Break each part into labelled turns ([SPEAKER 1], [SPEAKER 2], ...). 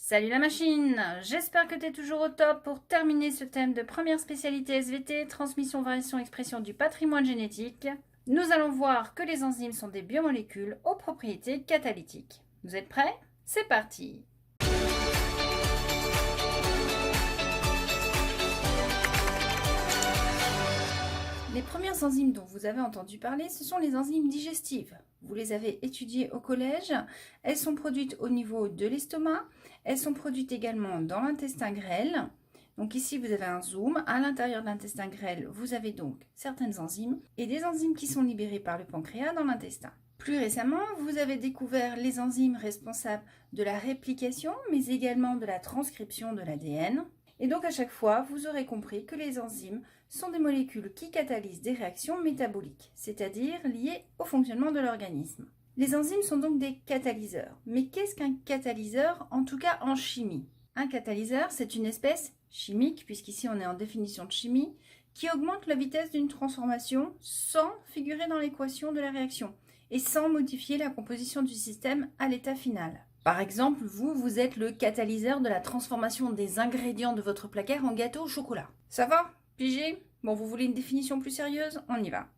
[SPEAKER 1] Salut la machine! J'espère que tu es toujours au top pour terminer ce thème de première spécialité SVT, transmission, variation, expression du patrimoine génétique. Nous allons voir que les enzymes sont des biomolécules aux propriétés catalytiques. Vous êtes prêts? C'est parti! Les premières enzymes dont vous avez entendu parler, ce sont les enzymes digestives. Vous les avez étudiées au collège. Elles sont produites au niveau de l'estomac. Elles sont produites également dans l'intestin grêle. Donc ici, vous avez un zoom. À l'intérieur de l'intestin grêle, vous avez donc certaines enzymes et des enzymes qui sont libérées par le pancréas dans l'intestin. Plus récemment, vous avez découvert les enzymes responsables de la réplication, mais également de la transcription de l'ADN. Et donc à chaque fois, vous aurez compris que les enzymes sont des molécules qui catalysent des réactions métaboliques, c'est-à-dire liées au fonctionnement de l'organisme. Les enzymes sont donc des catalyseurs. Mais qu'est-ce qu'un catalyseur, en tout cas en chimie? Un catalyseur, c'est une espèce chimique, puisqu'ici on est en définition de chimie, qui augmente la vitesse d'une transformation sans figurer dans l'équation de la réaction et sans modifier la composition du système à l'état final. Par exemple, vous êtes le catalyseur de la transformation des ingrédients de votre placard en gâteau au chocolat. Ça va? Pigé? Bon, vous voulez une définition plus sérieuse? On y va.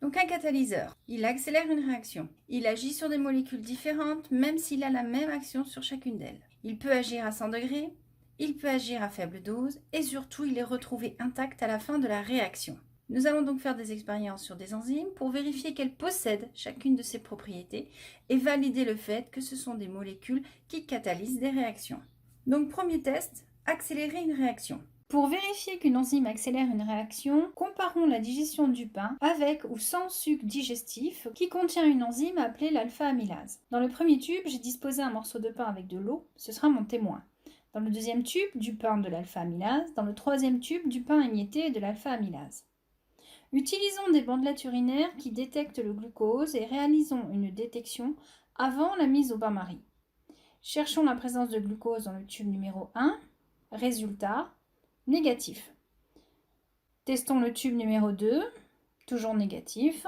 [SPEAKER 1] Donc un catalyseur, il accélère une réaction. Il agit sur des molécules différentes, même s'il a la même action sur chacune d'elles. Il peut agir à 100 degrés, il peut agir à faible dose, et surtout, il est retrouvé intact à la fin de la réaction. Nous allons donc faire des expériences sur des enzymes pour vérifier qu'elles possèdent chacune de ces propriétés et valider le fait que ce sont des molécules qui catalysent des réactions. Donc premier test, accélérer une réaction. Pour vérifier qu'une enzyme accélère une réaction, comparons la digestion du pain avec ou sans sucre digestif qui contient une enzyme appelée l'alpha-amylase. Dans le premier tube, j'ai disposé un morceau de pain avec de l'eau, ce sera mon témoin. Dans le deuxième tube, du pain de l'alpha-amylase. Dans le troisième tube, du pain émietté de l'alpha-amylase. Utilisons des bandelettes urinaires qui détectent le glucose et réalisons une détection avant la mise au bain-marie. Cherchons la présence de glucose dans le tube numéro 1. Résultat, négatif. Testons le tube numéro 2, toujours négatif.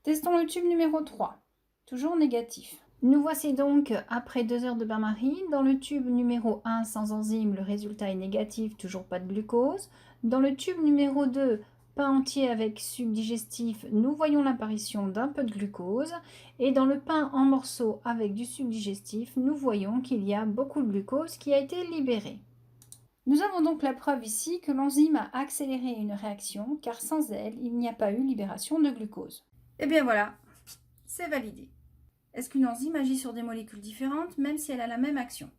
[SPEAKER 1] Testons le tube numéro 3, toujours négatif. Nous voici donc après 2 heures de bain-marie. Dans le tube numéro 1 sans enzyme, le résultat est négatif, toujours pas de glucose. Dans le tube numéro 2, pain entier avec sucre digestif, nous voyons l'apparition d'un peu de glucose. Et dans le pain en morceaux avec du sucre digestif, nous voyons qu'il y a beaucoup de glucose qui a été libérée. Nous avons donc la preuve ici que l'enzyme a accéléré une réaction, car sans elle, il n'y a pas eu libération de glucose. Et bien voilà, c'est validé. Est-ce qu'une enzyme agit sur des molécules différentes, même si elle a la même action?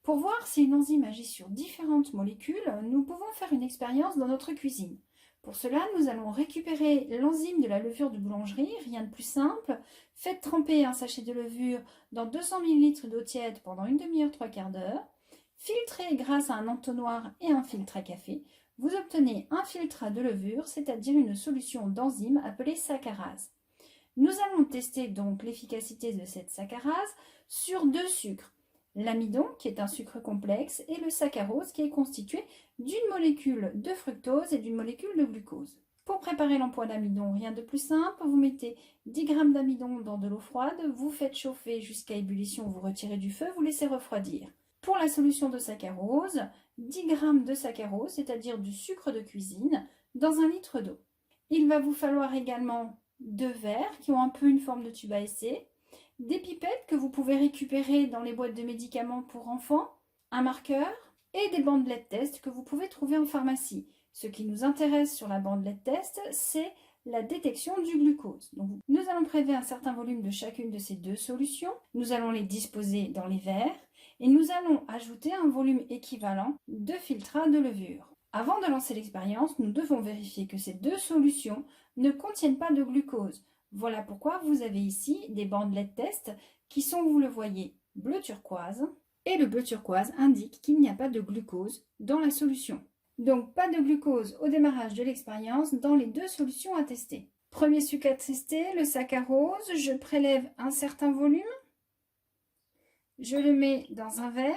[SPEAKER 1] Pour voir si une enzyme agit sur différentes molécules, nous pouvons faire une expérience dans notre cuisine. Pour cela, nous allons récupérer l'enzyme de la levure de boulangerie, rien de plus simple. Faites tremper un sachet de levure dans 200 ml d'eau tiède pendant une demi-heure, 3/4 d'heure. Filtrez grâce à un entonnoir et un filtre à café. Vous obtenez un filtre de levure, c'est-à-dire une solution d'enzyme appelée saccharase. Nous allons tester donc l'efficacité de cette saccharase sur 2 sucres. L'amidon, qui est un sucre complexe, et le saccharose, qui est constitué d'une molécule de fructose et d'une molécule de glucose. Pour préparer l'emploi d'amidon, rien de plus simple, vous mettez 10 g d'amidon dans de l'eau froide, vous faites chauffer jusqu'à ébullition, vous retirez du feu, vous laissez refroidir. Pour la solution de saccharose, 10 g de saccharose, c'est-à-dire du sucre de cuisine, dans 1 litre d'eau. Il va vous falloir également 2 verres qui ont un peu une forme de tube à essai, des pipettes que vous pouvez récupérer dans les boîtes de médicaments pour enfants, un marqueur et des bandelettes test que vous pouvez trouver en pharmacie. Ce qui nous intéresse sur la bandelette test, c'est la détection du glucose. Donc, nous allons prélever un certain volume de chacune de ces 2 solutions. Nous allons les disposer dans les verres et nous allons ajouter un volume équivalent de filtrat de levure. Avant de lancer l'expérience, nous devons vérifier que ces 2 solutions ne contiennent pas de glucose. Voilà pourquoi vous avez ici des bandelettes test qui sont, vous le voyez, bleu turquoise. Et le bleu turquoise indique qu'il n'y a pas de glucose dans la solution. Donc pas de glucose au démarrage de l'expérience dans les 2 solutions à tester. Premier sucre à tester, le saccharose. Je prélève un certain volume. Je le mets dans un verre.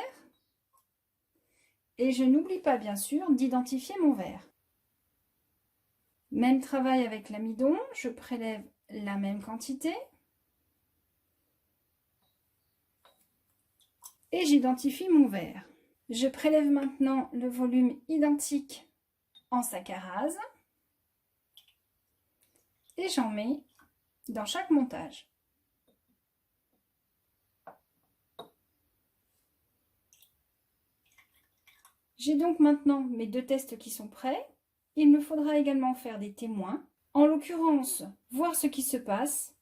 [SPEAKER 1] Et je n'oublie pas, bien sûr, d'identifier mon verre. Même travail avec l'amidon, je prélève la même quantité. et j'identifie mon verre. Je prélève maintenant le volume identique en saccharase et j'en mets dans chaque montage. J'ai donc maintenant mes deux tests qui sont prêts. Il me faudra également faire des témoins. En l'occurrence, voir ce qui se passe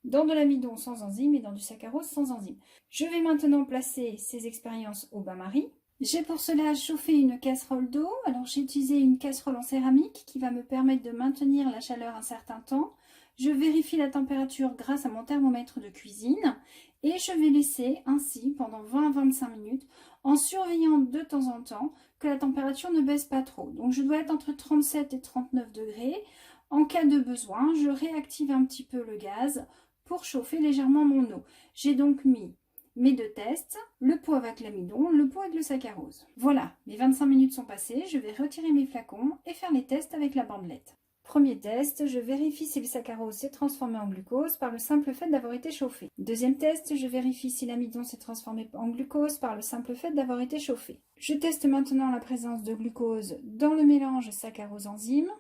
[SPEAKER 1] dans de l'amidon sans enzyme et dans du saccharose sans enzyme. Je vais maintenant placer ces expériences au bain-marie. J'ai pour cela chauffé une casserole d'eau. Alors j'ai utilisé une casserole en céramique qui va me permettre de maintenir la chaleur un certain temps. Je vérifie la température grâce à mon thermomètre de cuisine et je vais laisser ainsi pendant 20 à 25 minutes en surveillant de temps en temps que la température ne baisse pas trop. Donc je dois être entre 37 et 39 degrés. En cas de besoin, je réactive un petit peu le gaz pour chauffer légèrement mon eau. J'ai donc mis mes deux tests, le pot avec l'amidon, le pot avec le saccharose. Voilà, mes 25 minutes sont passées, je vais retirer mes flacons et faire les tests avec la bandelette. Premier test, je vérifie si le saccharose s'est transformé en glucose par le simple fait d'avoir été chauffé. Deuxième test, je vérifie si l'amidon s'est transformé en glucose par le simple fait d'avoir été chauffé. Je teste maintenant la présence de glucose dans le mélange saccharose-enzyme.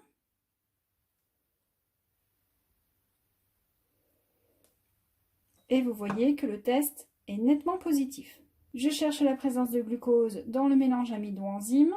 [SPEAKER 1] Et vous voyez que le test est nettement positif. Je cherche la présence de glucose dans le mélange amidon-enzyme.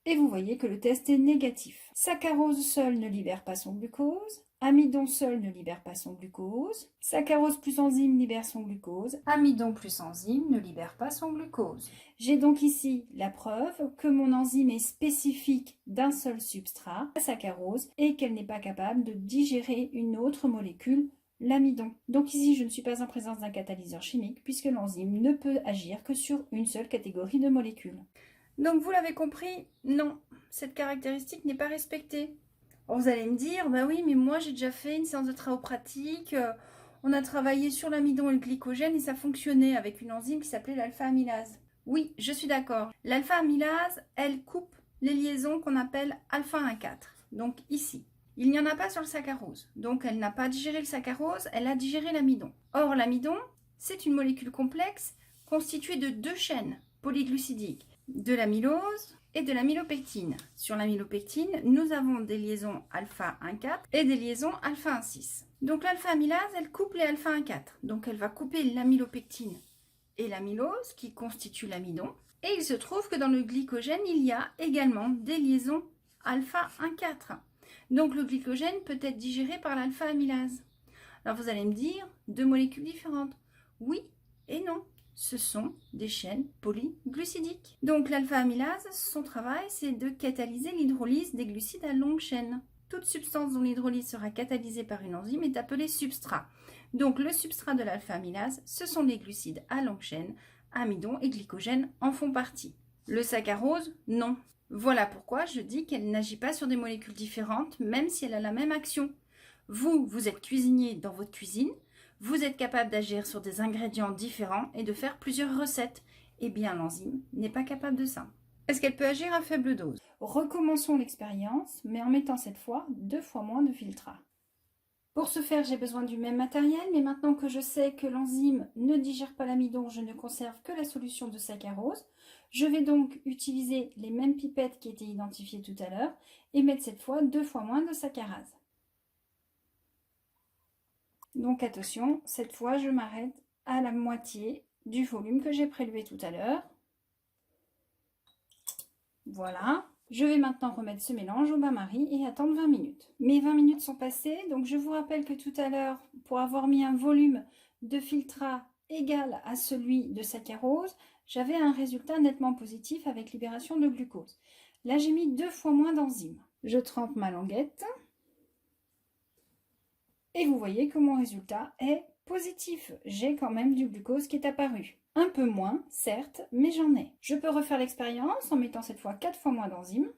[SPEAKER 1] Et vous voyez que le test est négatif. Saccharose seul ne libère pas son glucose. Amidon seul ne libère pas son glucose. Saccharose plus enzyme libère son glucose. Amidon plus enzyme ne libère pas son glucose. J'ai donc ici la preuve que mon enzyme est spécifique d'un seul substrat, la saccharose, et qu'elle n'est pas capable de digérer une autre molécule, l'amidon. Donc ici, je ne suis pas en présence d'un catalyseur chimique puisque l'enzyme ne peut agir que sur une seule catégorie de molécules. Donc vous l'avez compris, non, cette caractéristique n'est pas respectée. Alors vous allez me dire, bah oui, mais moi j'ai déjà fait une séance de travaux pratiques, on a travaillé sur l'amidon et le glycogène et ça fonctionnait avec une enzyme qui s'appelait l'alpha-amylase. Oui, je suis d'accord. L'alpha-amylase, elle coupe les liaisons qu'on appelle alpha-1,4. Donc ici, il n'y en a pas sur le saccharose. Donc elle n'a pas digéré le saccharose, elle a digéré l'amidon. Or l'amidon, c'est une molécule complexe constituée de deux chaînes polyglucidiques, de l'amylose et de l'amylopectine. Sur l'amylopectine, nous avons des liaisons alpha 1,4 et des liaisons alpha 1,6. Donc l'alpha-amylase, elle coupe les alpha 1,4. Donc elle va couper l'amylopectine et l'amylose qui constituent l'amidon. Et il se trouve que dans le glycogène, il y a également des liaisons alpha 1,4. Donc le glycogène peut être digéré par l'alpha-amylase. Alors vous allez me dire, deux molécules différentes. Oui et non. Ce sont des chaînes polyglucidiques. Donc l'alpha-amylase, son travail, c'est de catalyser l'hydrolyse des glucides à longue chaîne. Toute substance dont l'hydrolyse sera catalysée par une enzyme est appelée substrat. Donc le substrat de l'alpha-amylase, ce sont les glucides à longue chaîne, amidon et glycogène en font partie. Le saccharose, non. Voilà pourquoi je dis qu'elle n'agit pas sur des molécules différentes, même si elle a la même action. Vous êtes cuisinier dans votre cuisine, vous êtes capable d'agir sur des ingrédients différents et de faire plusieurs recettes. Eh bien, l'enzyme n'est pas capable de ça. Est-ce qu'elle peut agir à faible dose? Recommençons l'expérience, mais en mettant cette fois 2 fois moins de filtrat. Pour ce faire, j'ai besoin du même matériel, mais maintenant que je sais que l'enzyme ne digère pas l'amidon, je ne conserve que la solution de saccharose. Je vais donc utiliser les mêmes pipettes qui étaient identifiées tout à l'heure et mettre cette fois 2 fois moins de saccharase. Donc attention, cette fois je m'arrête à la moitié du volume que j'ai prélevé tout à l'heure. Voilà. Je vais maintenant remettre ce mélange au bain-marie et attendre 20 minutes. Mes 20 minutes sont passées, donc je vous rappelle que tout à l'heure, pour avoir mis un volume de filtrat égal à celui de saccharose, j'avais un résultat nettement positif avec libération de glucose. Là, j'ai mis 2 fois moins d'enzymes. Je trempe ma languette. Et vous voyez que mon résultat est positif. J'ai quand même du glucose qui est apparu. Un peu moins, certes, mais j'en ai. Je peux refaire l'expérience en mettant cette fois 4 fois moins d'enzymes.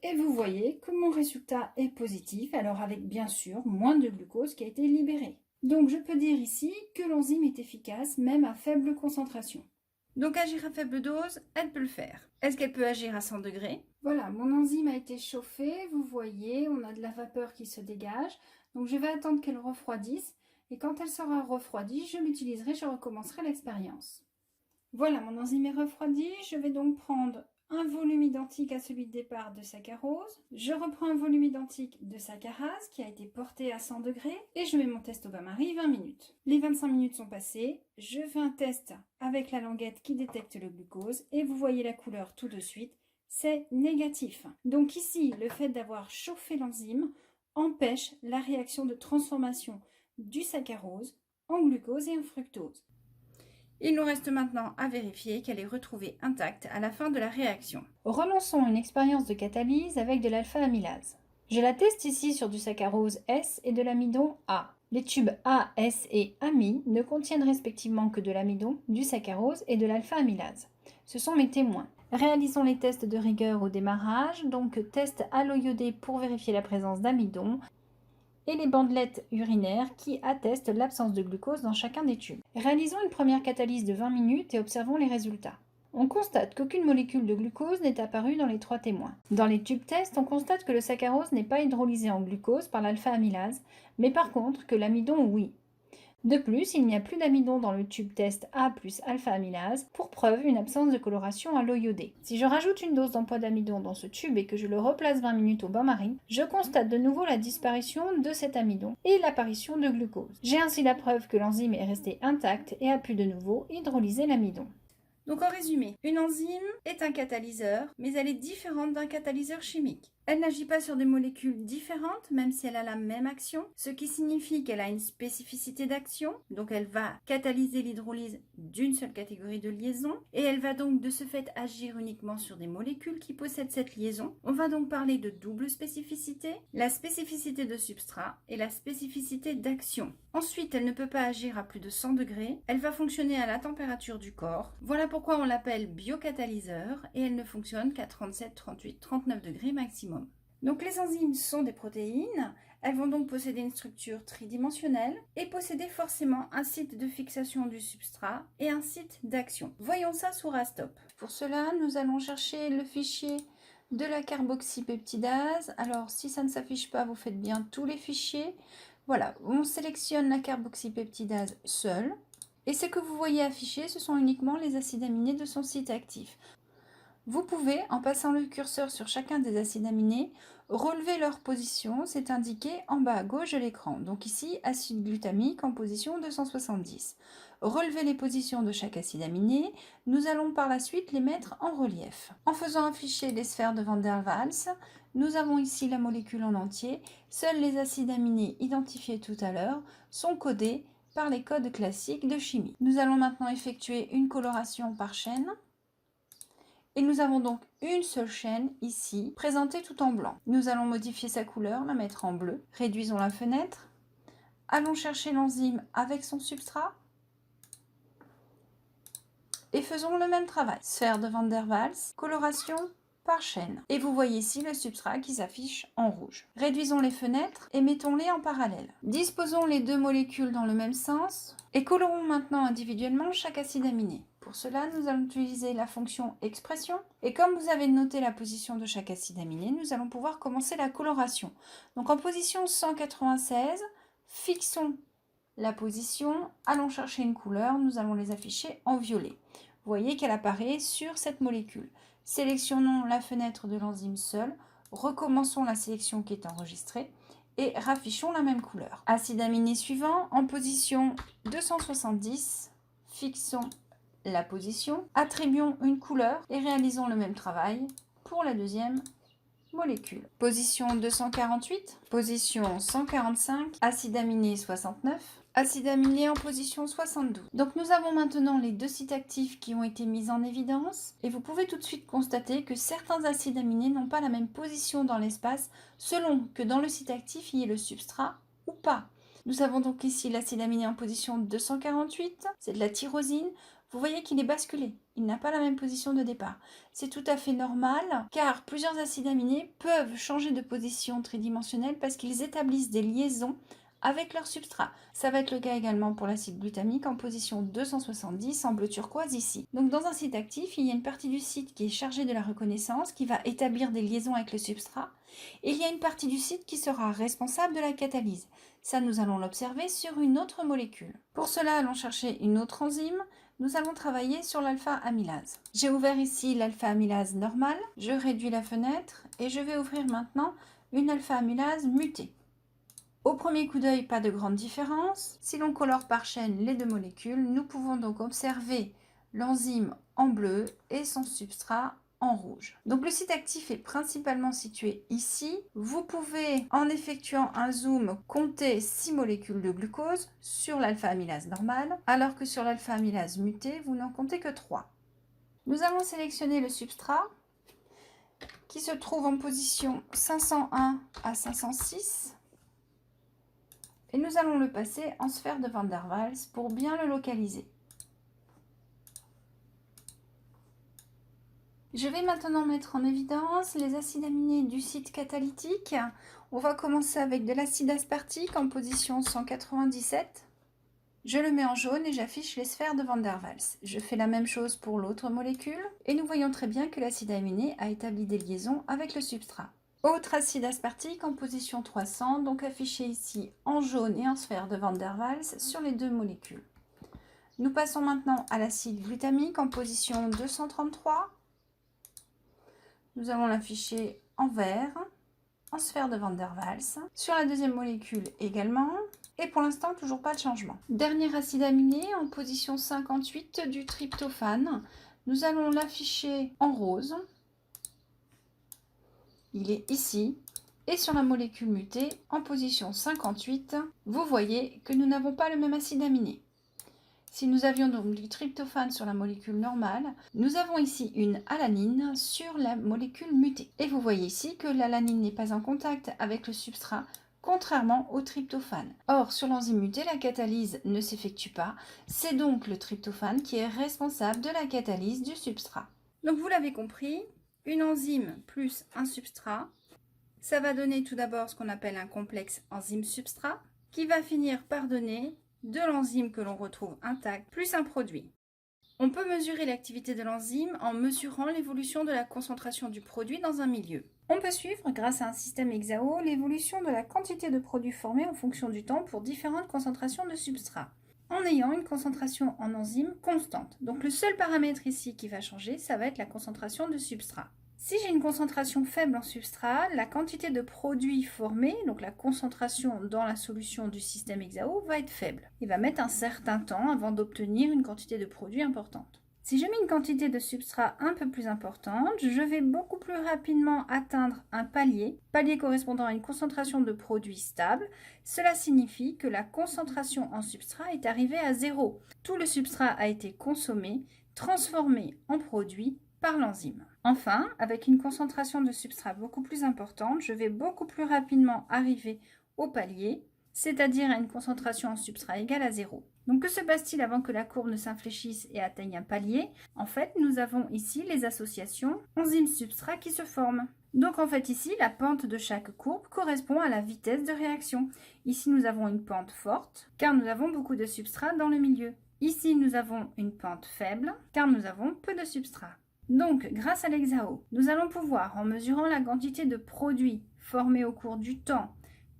[SPEAKER 1] Et vous voyez que mon résultat est positif, alors avec bien sûr moins de glucose qui a été libéré. Donc je peux dire ici que l'enzyme est efficace même à faible concentration. Donc agir à faible dose, elle peut le faire. Est-ce qu'elle peut agir à 100 degrés? Voilà, mon enzyme a été chauffée, vous voyez, on a de la vapeur qui se dégage. Donc je vais attendre qu'elle refroidisse Et quand elle sera refroidie, je l'utiliserai, je recommencerai l'expérience. Voilà, mon enzyme est refroidi. Je vais donc prendre un volume identique à celui de départ de saccharose. Je reprends un volume identique de saccharase qui a été porté à 100 degrés et je mets mon test au bain-marie 20 minutes. Les 25 minutes sont passées. Je fais un test avec la languette qui détecte le glucose et vous voyez la couleur tout de suite. C'est négatif. Donc ici, le fait d'avoir chauffé l'enzyme empêche la réaction de transformation du saccharose en glucose et en fructose. Il nous reste maintenant à vérifier qu'elle est retrouvée intacte à la fin de la réaction. Relançons une expérience de catalyse avec de l'alpha-amylase. Je la teste ici sur du saccharose S et de l'amidon A. Les tubes A, S et ami ne contiennent respectivement que de l'amidon, du saccharose et de l'alpha-amylase. Ce sont mes témoins. Réalisons les tests de rigueur au démarrage, donc test à l'eau iodée pour vérifier la présence d'amidon, et les bandelettes urinaires qui attestent l'absence de glucose dans chacun des tubes. Réalisons une première catalyse de 20 minutes et observons les résultats. On constate qu'aucune molécule de glucose n'est apparue dans les 3 témoins. Dans les tubes test, on constate que le saccharose n'est pas hydrolysé en glucose par l'alpha-amylase, mais par contre que l'amidon oui. De plus, il n'y a plus d'amidon dans le tube test A plus alpha-amylase, pour preuve une absence de coloration à l'eau iodée. Si je rajoute une dose d'emploi d'amidon dans ce tube et que je le replace 20 minutes au bain-marie, je constate de nouveau la disparition de cet amidon et l'apparition de glucose. J'ai ainsi la preuve que l'enzyme est restée intacte et a pu de nouveau hydrolyser l'amidon. Donc en résumé, une enzyme est un catalyseur, mais elle est différente d'un catalyseur chimique. Elle n'agit pas sur des molécules différentes, même si elle a la même action, ce qui signifie qu'elle a une spécificité d'action, donc elle va catalyser l'hydrolyse d'une seule catégorie de liaison, et elle va donc de ce fait agir uniquement sur des molécules qui possèdent cette liaison. On va donc parler de double spécificité, la spécificité de substrat et la spécificité d'action. Ensuite, elle ne peut pas agir à plus de 100 degrés, elle va fonctionner à la température du corps. Voilà pourquoi on l'appelle biocatalyseur, et elle ne fonctionne qu'à 37, 38, 39 degrés maximum. Donc les enzymes sont des protéines, elles vont donc posséder une structure tridimensionnelle et posséder forcément un site de fixation du substrat et un site d'action. Voyons ça sous rastop. Pour cela, nous allons chercher le fichier de la carboxypeptidase. Alors si ça ne s'affiche pas, vous faites bien tous les fichiers. Voilà, on sélectionne la carboxypeptidase seule. Et ce que vous voyez affiché, ce sont uniquement les acides aminés de son site actif. Vous pouvez, en passant le curseur sur chacun des acides aminés, relever leur position, c'est indiqué en bas à gauche de l'écran. Donc ici, acide glutamique en position 270. Relever les positions de chaque acide aminé, nous allons par la suite les mettre en relief. En faisant afficher les sphères de Van der Waals, nous avons ici la molécule en entier. Seuls les acides aminés identifiés tout à l'heure sont codés par les codes classiques de chimie. Nous allons maintenant effectuer une coloration par chaîne. Et nous avons donc une seule chaîne ici, présentée tout en blanc. Nous allons modifier sa couleur, la mettre en bleu. Réduisons la fenêtre. Allons chercher l'enzyme avec son substrat. Et faisons le même travail. Sphère de Van der Waals, coloration par chaîne. Et vous voyez ici le substrat qui s'affiche en rouge. Réduisons les fenêtres et mettons-les en parallèle. Disposons les deux molécules dans le même sens et colorons maintenant individuellement chaque acide aminé. Pour cela, nous allons utiliser la fonction expression. Et comme vous avez noté la position de chaque acide aminé, nous allons pouvoir commencer la coloration. Donc en position 196, fixons la position, allons chercher une couleur, nous allons les afficher en violet. Vous voyez qu'elle apparaît sur cette molécule. Sélectionnons la fenêtre de l'enzyme seule, recommençons la sélection qui est enregistrée et raffichons la même couleur. Acide aminé suivant, en position 270, fixons la position, attribuons une couleur et réalisons le même travail pour la deuxième molécule. Position 248, position 145, acide aminé 69, acide aminé en position 72. Donc nous avons maintenant les deux sites actifs qui ont été mis en évidence et vous pouvez tout de suite constater que certains acides aminés n'ont pas la même position dans l'espace selon que dans le site actif il y ait le substrat ou pas. Nous avons donc ici l'acide aminé en position 248, c'est de la tyrosine. Vous voyez qu'il est basculé, il n'a pas la même position de départ. C'est tout à fait normal car plusieurs acides aminés peuvent changer de position tridimensionnelle parce qu'ils établissent des liaisons avec leur substrat. Ça va être le cas également pour l'acide glutamique en position 270 en bleu turquoise ici. Donc dans un site actif, il y a une partie du site qui est chargée de la reconnaissance, qui va établir des liaisons avec le substrat, et il y a une partie du site qui sera responsable de la catalyse. Ça, nous allons l'observer sur une autre molécule. Pour cela, allons chercher une autre enzyme. Nous allons travailler sur l'alpha-amylase. J'ai ouvert ici l'alpha-amylase normale. Je réduis la fenêtre et je vais ouvrir maintenant une alpha-amylase mutée. Au premier coup d'œil, pas de grande différence. Si l'on colore par chaîne les deux molécules, nous pouvons donc observer l'enzyme en bleu et son substrat en rouge. Donc le site actif est principalement situé ici. Vous pouvez, en effectuant un zoom, compter 6 molécules de glucose sur l'alpha-amylase normale, alors que sur l'alpha-amylase mutée, vous n'en comptez que 3. Nous allons sélectionner le substrat qui se trouve en position 501 à 506. Et nous allons le passer en sphère de Van der Waals pour bien le localiser. Je vais maintenant mettre en évidence les acides aminés du site catalytique. On va commencer avec de l'acide aspartique en position 197. Je le mets en jaune et j'affiche les sphères de Van der Waals. Je fais la même chose pour l'autre molécule et nous voyons très bien que l'acide aminé a établi des liaisons avec le substrat. Autre acide aspartique en position 300, donc affiché ici en jaune et en sphère de Van der Waals sur les deux molécules. Nous passons maintenant à l'acide glutamique en position 233. Nous allons l'afficher en vert, en sphère de Van der Waals, sur la deuxième molécule également, et pour l'instant toujours pas de changement. Dernier acide aminé en position 58 du tryptophane, nous allons l'afficher en rose. Il est ici, et sur la molécule mutée en position 58, vous voyez que nous n'avons pas le même acide aminé. Si nous avions donc du tryptophane sur la molécule normale, nous avons ici une alanine sur la molécule mutée. Et vous voyez ici que l'alanine n'est pas en contact avec le substrat, contrairement au tryptophane. Or, sur l'enzyme mutée, la catalyse ne s'effectue pas. C'est donc le tryptophane qui est responsable de la catalyse du substrat. Donc vous l'avez compris, une enzyme plus un substrat, ça va donner tout d'abord ce qu'on appelle un complexe enzyme-substrat, qui va finir par donner de l'enzyme que l'on retrouve intacte, plus un produit. On peut mesurer l'activité de l'enzyme en mesurant l'évolution de la concentration du produit dans un milieu. On peut suivre, grâce à un système Hexao, l'évolution de la quantité de produits formés en fonction du temps pour différentes concentrations de substrat, en ayant une concentration en enzyme constante. Donc le seul paramètre ici qui va changer, ça va être la concentration de substrat. Si j'ai une concentration faible en substrat, la quantité de produits formés, donc la concentration dans la solution du système Hexao, va être faible. Il va mettre un certain temps avant d'obtenir une quantité de produits importante. Si je mets une quantité de substrat un peu plus importante, je vais beaucoup plus rapidement atteindre un palier correspondant à une concentration de produits stable. Cela signifie que la concentration en substrat est arrivée à 0. Tout le substrat a été consommé, transformé en produit par l'enzyme. Enfin, avec une concentration de substrat beaucoup plus importante, je vais beaucoup plus rapidement arriver au palier, c'est-à-dire à une concentration en substrat égale à 0. Donc que se passe-t-il avant que la courbe ne s'infléchisse et atteigne un palier? En fait, nous avons ici les associations enzyme-substrat qui se forment. Donc en fait ici, la pente de chaque courbe correspond à la vitesse de réaction. Ici, nous avons une pente forte, car nous avons beaucoup de substrat dans le milieu. Ici, nous avons une pente faible, car nous avons peu de substrat. Donc, grâce à l'Hexao, nous allons pouvoir, en mesurant la quantité de produits formés au cours du temps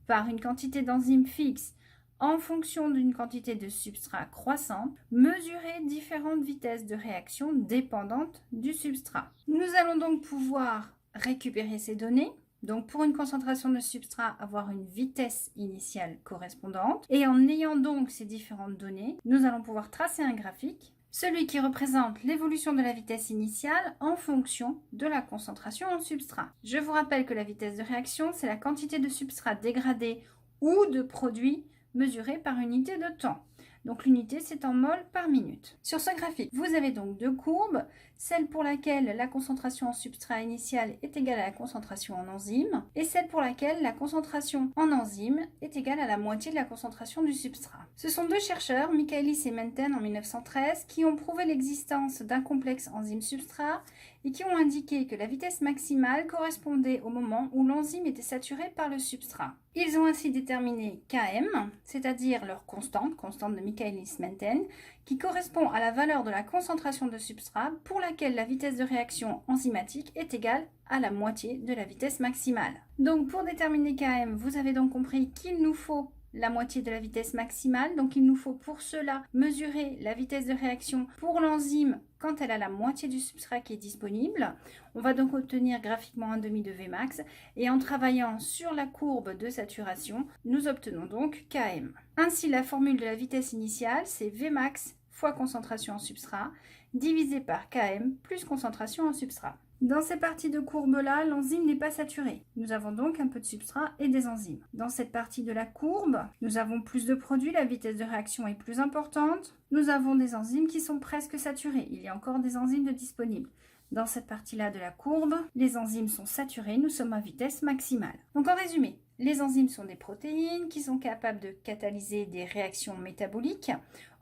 [SPEAKER 1] par une quantité d'enzymes fixe en fonction d'une quantité de substrat croissante, mesurer différentes vitesses de réaction dépendantes du substrat. Nous allons donc pouvoir récupérer ces données. Donc pour une concentration de substrat, avoir une vitesse initiale correspondante. Et en ayant donc ces différentes données, nous allons pouvoir tracer un graphique, celui qui représente l'évolution de la vitesse initiale en fonction de la concentration en substrat. Je vous rappelle que la vitesse de réaction, c'est la quantité de substrat dégradé ou de produit mesuré par unité de temps. Donc l'unité, c'est en mol par minute. Sur ce graphique, vous avez donc deux courbes, celle pour laquelle la concentration en substrat initial est égale à la concentration en enzyme, et celle pour laquelle la concentration en enzyme est égale à la moitié de la concentration du substrat. Ce sont deux chercheurs, Michaelis et Menten en 1913, qui ont prouvé l'existence d'un complexe enzyme-substrat et qui ont indiqué que la vitesse maximale correspondait au moment où l'enzyme était saturée par le substrat. Ils ont ainsi déterminé Km, c'est-à-dire leur constante de Michaelis-Menten, qui correspond à la valeur de la concentration de substrat pour laquelle la vitesse de réaction enzymatique est égale à la moitié de la vitesse maximale. Donc pour déterminer Km, vous avez donc compris qu'il nous faut la moitié de la vitesse maximale. Donc il nous faut pour cela mesurer la vitesse de réaction pour l'enzyme quand elle a la moitié du substrat qui est disponible. On va donc obtenir graphiquement un demi de Vmax et en travaillant sur la courbe de saturation, nous obtenons donc Km. Ainsi, la formule de la vitesse initiale, c'est Vmax fois concentration en substrat divisé par Km plus concentration en substrat. Dans ces parties de courbe-là, l'enzyme n'est pas saturée. Nous avons donc un peu de substrat et des enzymes. Dans cette partie de la courbe, nous avons plus de produits, la vitesse de réaction est plus importante. Nous avons des enzymes qui sont presque saturées. Il y a encore des enzymes de disponibles. Dans cette partie-là de la courbe, les enzymes sont saturées, nous sommes à vitesse maximale. Donc en résumé, les enzymes sont des protéines qui sont capables de catalyser des réactions métaboliques.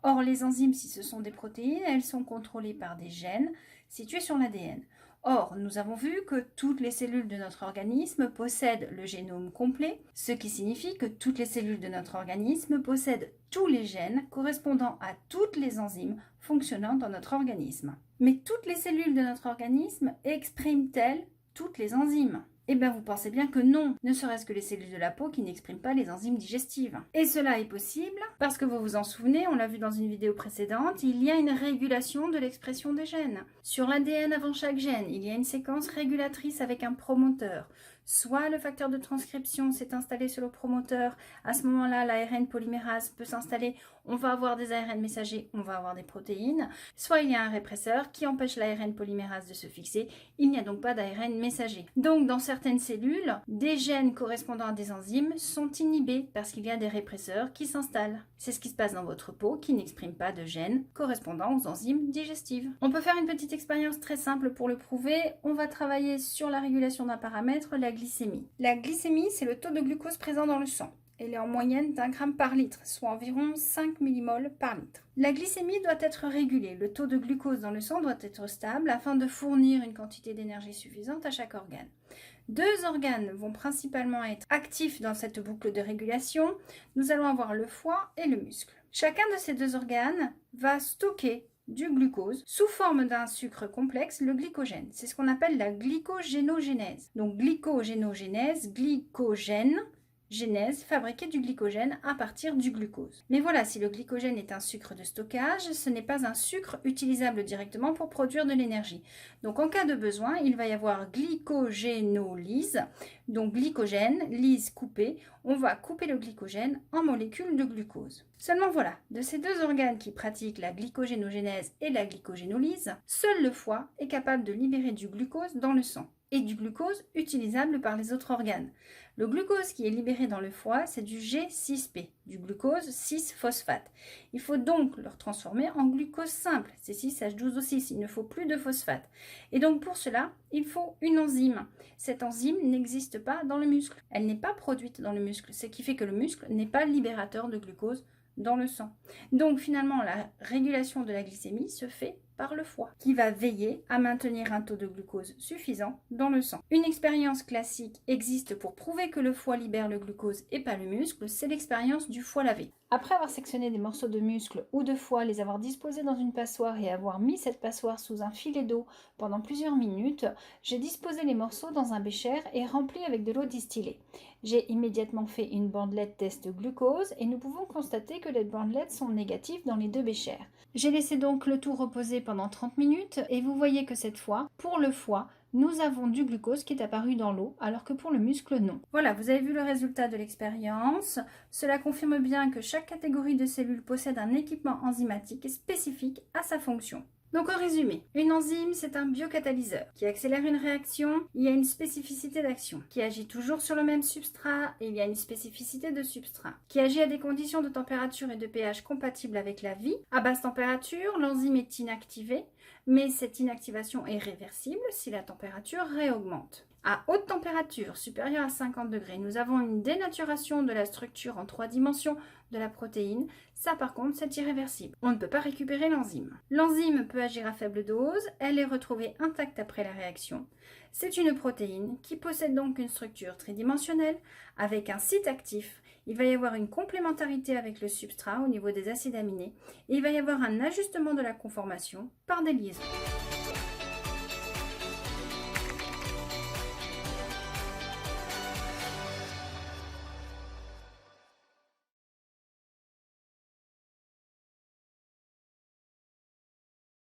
[SPEAKER 1] Or, les enzymes, si ce sont des protéines, elles sont contrôlées par des gènes situés sur l'ADN. Or, nous avons vu que toutes les cellules de notre organisme possèdent le génome complet, ce qui signifie que toutes les cellules de notre organisme possèdent tous les gènes correspondant à toutes les enzymes fonctionnant dans notre organisme. Mais toutes les cellules de notre organisme expriment-elles toutes les enzymes ? Eh bien, vous pensez bien que non, ne serait-ce que les cellules de la peau qui n'expriment pas les enzymes digestives. Et cela est possible parce que vous vous en souvenez, on l'a vu dans une vidéo précédente, il y a une régulation de l'expression des gènes. Sur l'ADN avant chaque gène, il y a une séquence régulatrice avec un promoteur. Soit le facteur de transcription s'est installé sur le promoteur, à ce moment-là, l'ARN polymérase peut s'installer, on va avoir des ARN messagers, on va avoir des protéines. Soit il y a un répresseur qui empêche l'ARN polymérase de se fixer, il n'y a donc pas d'ARN messager. Donc dans certaines cellules, des gènes correspondant à des enzymes sont inhibés parce qu'il y a des répresseurs qui s'installent. C'est ce qui se passe dans votre peau qui n'exprime pas de gènes correspondant aux enzymes digestives. On peut faire une petite expérience très simple pour le prouver. On va travailler sur la régulation d'un paramètre, la glycémie. La glycémie, c'est le taux de glucose présent dans le sang. Elle est en moyenne d'1 g par litre, soit environ 5 mmol par litre. La glycémie doit être régulée. Le taux de glucose dans le sang doit être stable afin de fournir une quantité d'énergie suffisante à chaque organe. Deux organes vont principalement être actifs dans cette boucle de régulation. Nous allons avoir le foie et le muscle. Chacun de ces deux organes va stocker du glucose sous forme d'un sucre complexe, le glycogène. C'est ce qu'on appelle la glycogénogénèse. Donc glycogénogénèse, glycogène, génèse, fabriquer du glycogène à partir du glucose. Mais voilà, si le glycogène est un sucre de stockage, ce n'est pas un sucre utilisable directement pour produire de l'énergie. Donc en cas de besoin, il va y avoir glycogénolyse, donc glycogène, lyse coupée, on va couper le glycogène en molécules de glucose. Seulement voilà, de ces deux organes qui pratiquent la glycogénogénèse et la glycogénolyse, seul le foie est capable de libérer du glucose dans le sang et du glucose utilisable par les autres organes. Le glucose qui est libéré dans le foie, c'est du G6P, du glucose 6-phosphate. Il faut donc le transformer en glucose simple, c'est 6H12O6, il ne faut plus de phosphate. Et donc pour cela, il faut une enzyme. Cette enzyme n'existe pas dans le muscle, elle n'est pas produite dans le muscle, ce qui fait que le muscle n'est pas libérateur de glucose dans le sang. Donc finalement, la régulation de la glycémie se fait par le foie, qui va veiller à maintenir un taux de glucose suffisant dans le sang. Une expérience classique existe pour prouver que le foie libère le glucose et pas le muscle, c'est l'expérience du foie lavé. Après avoir sectionné des morceaux de muscle ou de foie, les avoir disposés dans une passoire et avoir mis cette passoire sous un filet d'eau pendant plusieurs minutes, j'ai disposé les morceaux dans un bécher et rempli avec de l'eau distillée. J'ai immédiatement fait une bandelette test glucose et nous pouvons constater que les bandelettes sont négatives dans les deux béchers. J'ai laissé donc le tout reposer pendant 30 minutes et vous voyez que cette fois, pour le foie, nous avons du glucose qui est apparu dans l'eau, alors que pour le muscle, non. Voilà, vous avez vu le résultat de l'expérience. Cela confirme bien que chaque catégorie de cellules possède un équipement enzymatique spécifique à sa fonction. Donc en résumé, une enzyme c'est un biocatalyseur qui accélère une réaction, il y a une spécificité d'action, qui agit toujours sur le même substrat et il y a une spécificité de substrat, qui agit à des conditions de température et de pH compatibles avec la vie. À basse température, l'enzyme est inactivée, mais cette inactivation est réversible si la température réaugmente. À haute température, supérieure à 50 degrés, nous avons une dénaturation de la structure en 3 dimensions de la protéine. Ça, par contre, c'est irréversible. On ne peut pas récupérer l'enzyme. L'enzyme peut agir à faible dose. Elle est retrouvée intacte après la réaction. C'est une protéine qui possède donc une structure tridimensionnelle avec un site actif. Il va y avoir une complémentarité avec le substrat au niveau des acides aminés et il va y avoir un ajustement de la conformation par des liaisons.